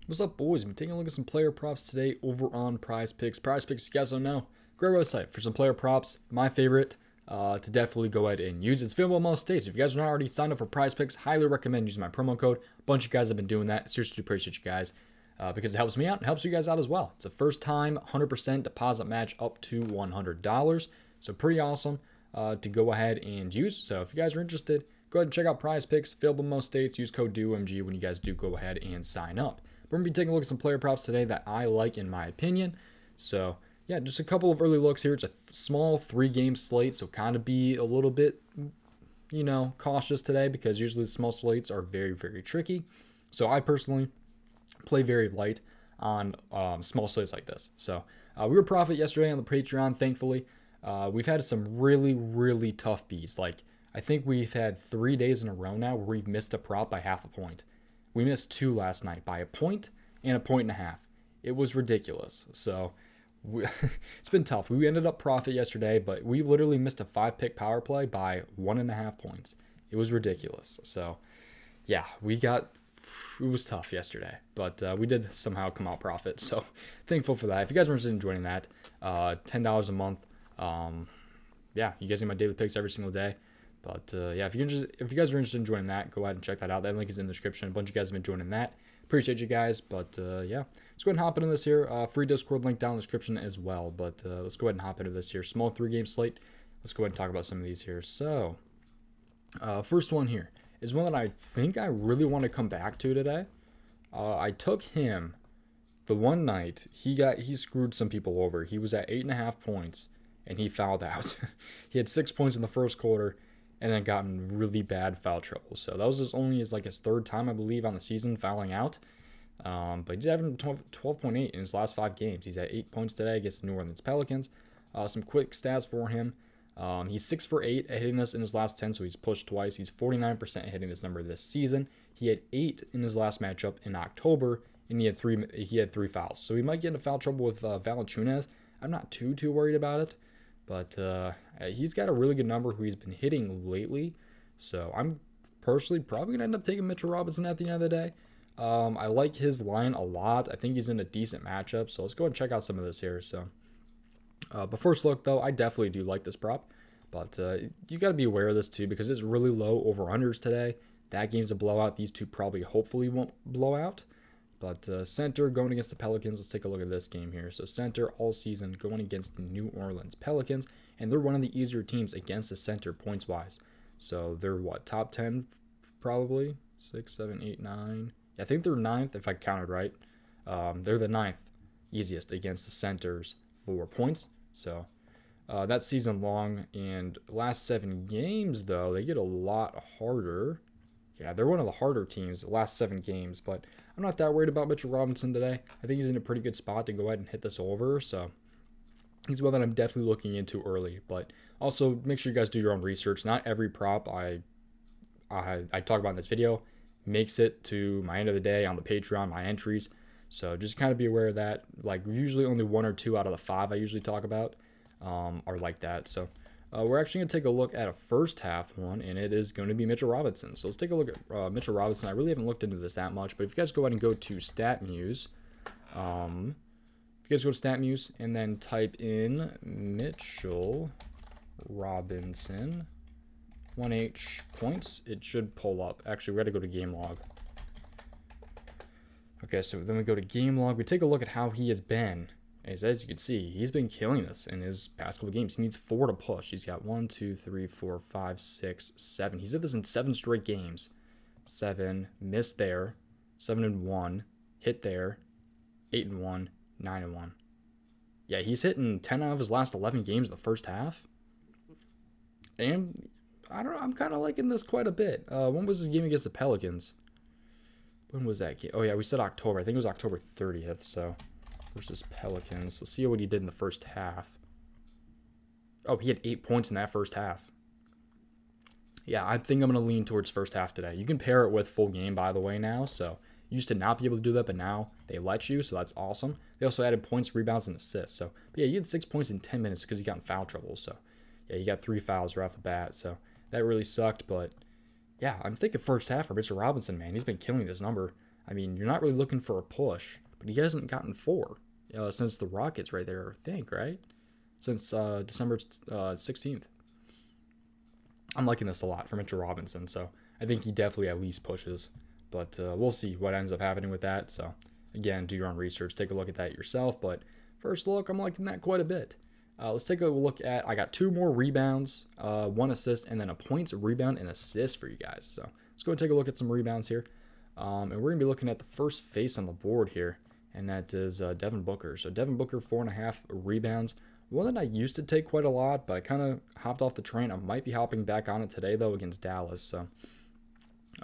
What's up, boys? I'm taking a look at some player props today over on Prize Picks. Prize Picks, you guys don't know, great website for some player props. My favorite to definitely go ahead and use. It's available in most states. If you guys are not already signed up for Prize Picks, highly recommend using my promo code. A bunch of guys have been doing that. Seriously appreciate you guys because it helps me out and helps you guys out as well. It's a first time 100% deposit match up to $100. So pretty awesome to go ahead and use. So if you guys are interested, go ahead and check out Prize Picks. Available in most states. Use code DOMG when you guys do go ahead and sign up. We're going to be taking a look at some player props today that I like in my opinion. So, yeah, just a couple of early looks here. It's a small 3-game slate, so kind of be a little bit, cautious today because usually the small slates are very, very tricky. So I personally play very light on small slates like this. So we were profit yesterday on the Patreon, thankfully. We've had some really, really tough beats. Like, I think we've had 3 days in a row now where we've missed a prop by half a point. We missed 2 last night by a point and a point and a half. It was ridiculous. So it's been tough. We ended up profit yesterday, but we literally missed a 5-pick power play by 1.5 points. It was ridiculous. So yeah, it was tough yesterday, but we did somehow come out profit. So thankful for that. If you guys are interested in joining that, $10 a month. Yeah, you guys get my daily picks every single day. But yeah, if you guys are interested in joining that, go ahead and check that out. That link is in the description. A bunch of you guys have been joining that. Appreciate you guys. But yeah, let's go ahead and hop into this here. Free Discord link down in the description as well. But let's go ahead and hop into this here. Small 3-game slate. Let's go ahead and talk about some of these here. So first one here is one that I think I really want to come back to today. I took him the one night. He screwed some people over. He was at 8.5 points and he fouled out. He had 6 points in the first quarter and then got in really bad foul trouble. So that was his 3rd time, I believe, on the season fouling out. But he's having 12.8 in his last 5 games. He's at 8 points today against the New Orleans Pelicans. Some quick stats for him. He's 6 for 8 at hitting this in his last 10, so he's pushed twice. He's 49% at hitting this number this season. He had 8 in his last matchup in October, and he had 3 fouls. So he might get into foul trouble with Valanciunas. I'm not too worried about it. But he's got a really good number who he's been hitting lately. So I'm personally probably going to end up taking Mitchell Robinson at the end of the day. I like his line a lot. I think he's in a decent matchup. So let's go ahead and check out some of this here. So, but first look, though, I definitely do like this prop. But you got to be aware of this, too, because it's really low over-unders today. That game's a blowout. These two probably hopefully won't blow out. But center going against the Pelicans, let's take a look at this game here. So center all season going against the New Orleans Pelicans, and they're one of the easier teams against the center points-wise. So they're what, top 10 probably? 6, 7, 8, 9. Yeah, I think they're 9th if I counted right. They're the 9th easiest against the centers for points. So that's season long, and last 7 games, though, they get a lot harder. Yeah, they're one of the harder teams the last 7 games, but I'm not that worried about Mitchell Robinson today. I think he's in a pretty good spot to go ahead and hit this over, so he's one that I'm definitely looking into early. But also, make sure you guys do your own research. Not every prop I talk about in this video makes it to my end of the day on the Patreon, my entries. So just kind of be aware of that. Like, usually only 1 or 2 out of the 5 I usually talk about are like that. So we're actually going to take a look at a first half one, and it is going to be Mitchell Robinson. So let's take a look at Mitchell Robinson. I really haven't looked into this that much, but if you guys go ahead and go to StatMuse, and then type in Mitchell Robinson, 1H points, it should pull up. Actually, we got to go to game log. Okay, so then we go to game log. We take a look at how he has been. As you can see, he's been killing this in his past couple games. He needs 4 to push. He's got 1, 2, 3, 4, 5, 6, 7. He's hit this in 7 straight games. 7, missed there. 7 and 1, hit there. 8 and 1, 9 and 1. Yeah, he's hitting 10 out of his last 11 games in the first half. And I don't know, I'm kind of liking this quite a bit. When was his game against the Pelicans? When was that game? Oh yeah, we said October. I think it was October 30th. So versus Pelicans. Let's see what he did in the first half. Oh, he had 8 points in that first half. Yeah, I think I'm going to lean towards first half today. You can pair it with full game, by the way, now. So you used to not be able to do that, but now they let you, so that's awesome. They also added points, rebounds, and assists. So, but yeah, he had 6 points in 10 minutes because he got in foul trouble. So yeah, he got 3 fouls right off the bat. So that really sucked, but yeah, I'm thinking first half for Mitchell Robinson, man. He's been killing this number. I mean, you're not really looking for a push, but he hasn't gotten 4 since the Rockets right there, I think, right? Since December 16th. I'm liking this a lot for Mitchell Robinson, so I think he definitely at least pushes. But we'll see what ends up happening with that. So, again, do your own research. Take a look at that yourself. But first look, I'm liking that quite a bit. Let's take a look at, I got 2 more rebounds, 1 assist, and then a points, rebound, and assist for you guys. So let's go and take a look at some rebounds here. And we're going to be looking at the first face on the board here, and that is Devin Booker. So Devin Booker, 4.5 rebounds. One that I used to take quite a lot, but I kind of hopped off the train. I might be hopping back on it today, though, against Dallas. So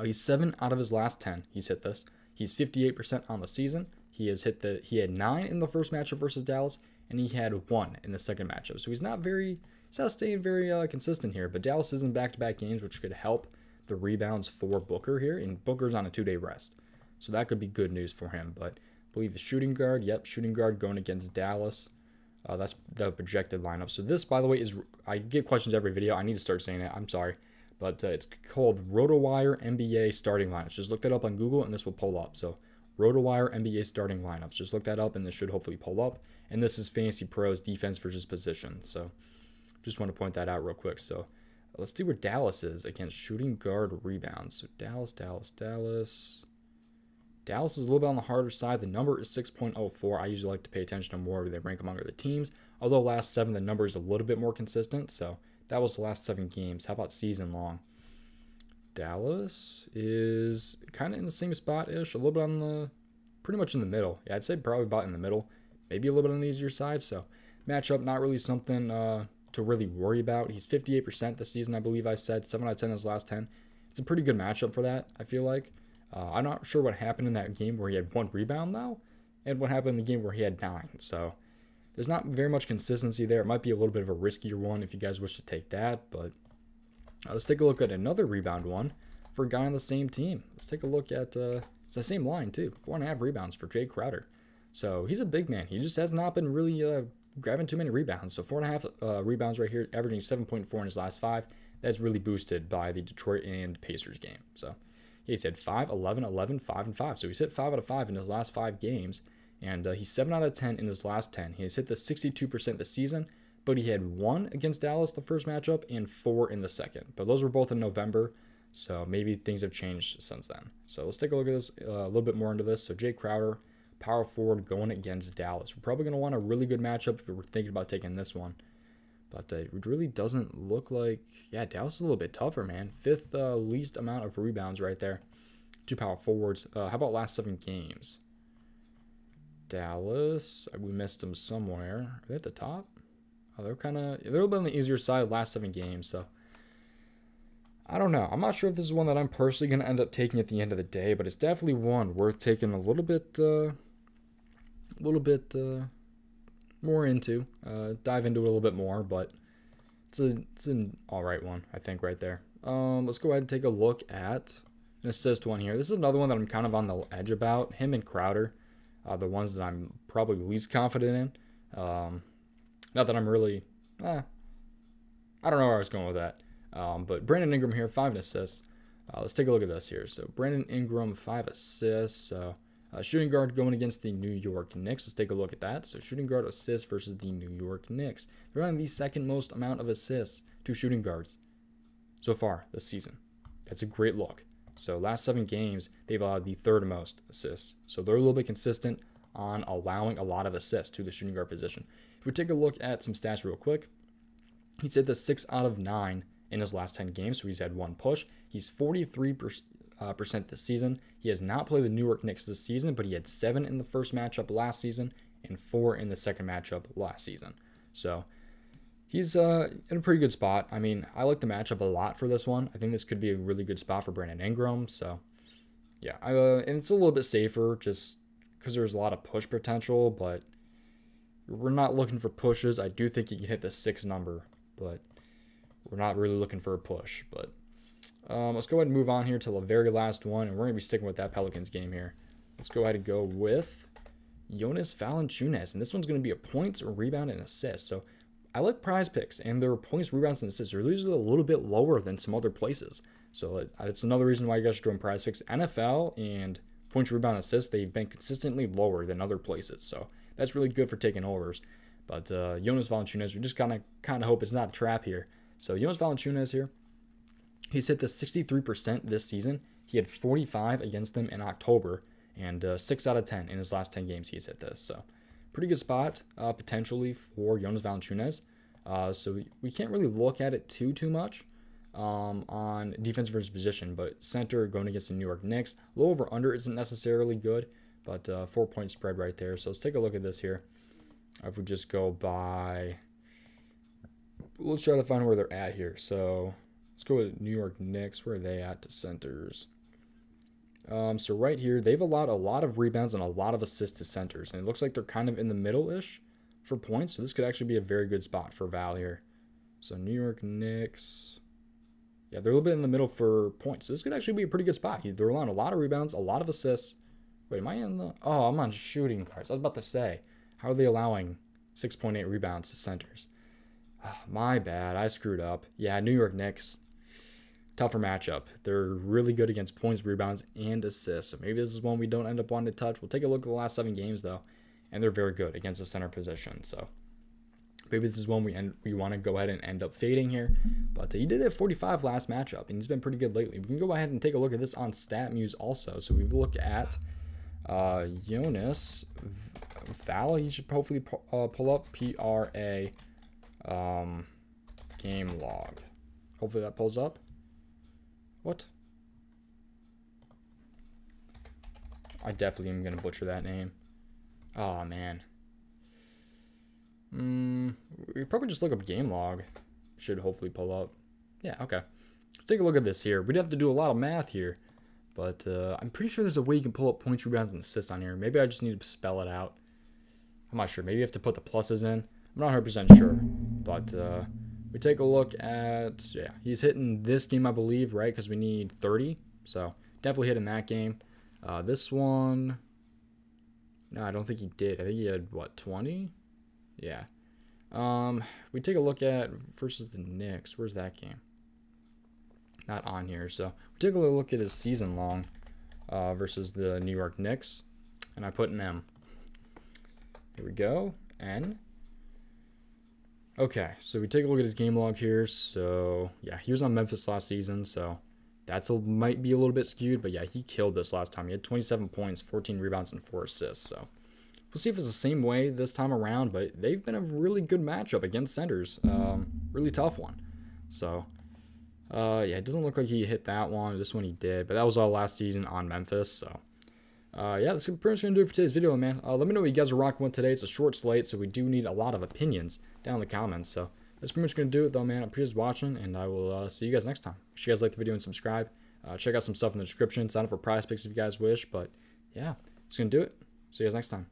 he's 7 out of his last 10. He's hit this. He's 58% on the season. He had 9 in the first matchup versus Dallas, and he had 1 in the second matchup. So he's not staying very consistent here. But Dallas is in back-to-back games, which could help the rebounds for Booker here. And Booker's on a 2-day rest, so that could be good news for him. But I believe the shooting guard. Yep, shooting guard going against Dallas. That's the projected lineup. So this, by the way, I get questions every video. I need to start saying it. I'm sorry. But it's called RotoWire NBA starting lineups. Just look that up on Google, and this will pull up. So RotoWire NBA starting lineups. Just look that up, and this should hopefully pull up. And this is Fantasy Pros defense versus position. So just want to point that out real quick. So let's see where Dallas is against shooting guard rebounds. So Dallas is a little bit on the harder side. The number is 6.04. I usually like to pay attention to more where they rank among other teams. Although last 7, the number is a little bit more consistent. So that was the last 7 games. How about season long? Dallas is kind of in the same spot-ish. A little bit pretty much in the middle. Yeah, I'd say probably about in the middle. Maybe a little bit on the easier side. So matchup, not really something to really worry about. He's 58% this season, I believe I said. 7 out of 10 in his last 10. It's a pretty good matchup for that, I feel like. I'm not sure what happened in that game where he had 1 rebound, though, and what happened in the game where he had 9. So there's not very much consistency there. It might be a little bit of a riskier one if you guys wish to take that. But let's take a look at another rebound one for a guy on the same team. Let's take a look at it's the same line, too. 4.5 rebounds for Jae Crowder. So he's a big man. He just has not been really grabbing too many rebounds. So 4.5 rebounds right here, averaging 7.4 in his last 5. That's really boosted by the Detroit and Pacers game. So he's had 5, 11, 11, 5, and 5. So he's hit 5 out of 5 in his last 5 games. And he's 7 out of 10 in his last 10. He has hit the 62% this season, but he had 1 against Dallas the first matchup and 4 in the second. But those were both in November, so maybe things have changed since then. So let's take a look at this, a little bit more into this. So Jae Crowder, power forward, going against Dallas. We're probably going to want a really good matchup if we're thinking about taking this one. But it really doesn't look like... Yeah, Dallas is a little bit tougher, man. 5th least amount of rebounds right there. 2 power forwards. How about last 7 games? Dallas, we missed them somewhere. Are they at the top? Oh, they're a little bit on the easier side last 7 games, so I don't know. I'm not sure if this is one that I'm personally going to end up taking at the end of the day, but it's definitely one worth taking a little bit more into. Dive into it a little bit more, but it's an all right one, I think, right there. Let's go ahead and take a look at an assist one here. This is another one that I'm kind of on the edge about. Him and Crowder are the ones that I'm probably least confident in. Not that I'm really... I don't know where I was going with that. But Brandon Ingram here, 5 assists. Let's take a look at this here. So Brandon Ingram, 5 assists. Shooting guard going against the New York Knicks. Let's take a look at that. So shooting guard assists versus the New York Knicks. They're on the 2nd most amount of assists to shooting guards so far this season. That's a great look. So last 7 games, they've allowed the 3rd most assists. So they're a little bit consistent on allowing a lot of assists to the shooting guard position. If we take a look at some stats real quick, he's hit the 6 out of 9 in his last 10 games, so he's had 1 push. He's 43% this season. He has not played the New York Knicks this season, but he had 7 in the first matchup last season and 4 in the second matchup last season. So he's in a pretty good spot. I mean, I like the matchup a lot for this one. I think this could be a really good spot for Brandon Ingram. So yeah, and it's a little bit safer just because there's a lot of push potential, but we're not looking for pushes. I do think you can hit the 6 number, but we're not really looking for a push. But let's go ahead and move on here to the very last one, and we're going to be sticking with that Pelicans game here. Let's go ahead and go with Jonas Valanciunas, and this one's going to be a points, rebound, and assist. So I like prize picks, and their points, rebounds, and assists are usually a little bit lower than some other places. So it's another reason why you guys should join prize picks. NFL and points, rebound, assists, they've been consistently lower than other places. So that's really good for taking overs. But Jonas Valanciunas, we just kind of hope it's not a trap here. So Jonas Valanciunas here, he's hit this 63% this season. He had 45 against them in October, and 6 out of 10 in his last 10 games he's hit this. So pretty good spot potentially for Jonas Valanciunas. So we can't really look at it too much on defense versus position, but center going against the New York Knicks. Low over under isn't necessarily good, but 4-point spread right there. So let's take a look at this here. If we just go by, let's try to find where they're at here. So let's go with New York Knicks. Where are they at to centers? So right here, they've allowed a lot of rebounds and a lot of assists to centers, and it looks like they're kind of in the middle-ish for points. So this could actually be a very good spot for Val here. So New York Knicks, yeah, they're a little bit in the middle for points. So this could actually be a pretty good spot. They're allowing a lot of rebounds, a lot of assists. Wait, am I in the? Oh, I'm on shooting guards. I was about to say, how are they allowing 6.8 rebounds to centers? Oh, my bad. I screwed up. Yeah, New York Knicks. Tougher matchup. They're really good against points, rebounds, and assists. So maybe this is one we don't end up wanting to touch. We'll take a look at the last 7 games, though, and they're very good against the center position. So maybe this is one we want to go ahead and end up fading here. But he did have 45 last matchup, and he's been pretty good lately. We can go ahead and take a look at this on StatMuse also. So we've looked at Jonas Val. He should hopefully pull up PRA game log. Hopefully that pulls up. What? I definitely am going to butcher that name. Oh, man. We probably just look up game log. Should hopefully pull up. Yeah, okay. Let's take a look at this here. We'd have to do a lot of math here. But I'm pretty sure there's a way you can pull up points, rebounds, and assists on here. Maybe I just need to spell it out. I'm not sure. Maybe you have to put the pluses in. I'm not 100% sure. But we take a look at, yeah, he's hitting this game, I believe, right? Because we need 30. So definitely hitting that game. This one, no, I don't think he did. I think he had, what, 20? Yeah. We take a look at versus the Knicks. Where's that game? Not on here. So we take a look at his season long versus the New York Knicks. And I put an M. Here we go. N. Okay, so we take a look at his game log here. So, yeah, he was on Memphis last season, so that might be a little bit skewed. But, yeah, he killed this last time. He had 27 points, 14 rebounds, and 4 assists. So, we'll see if it's the same way this time around. But they've been a really good matchup against centers. Really tough one. So, yeah, it doesn't look like he hit that one. This one he did. But that was all last season on Memphis, so. Yeah, that's pretty much going to do it for today's video, man. Let me know what you guys are rocking with today. It's a short slate, so we do need a lot of opinions down in the comments. So that's pretty much going to do it, though, man. I appreciate you watching, and I will see you guys next time. Make sure you guys like the video and subscribe. Check out some stuff in the description. Sign up for prize picks if you guys wish. But, yeah, it's going to do it. See you guys next time.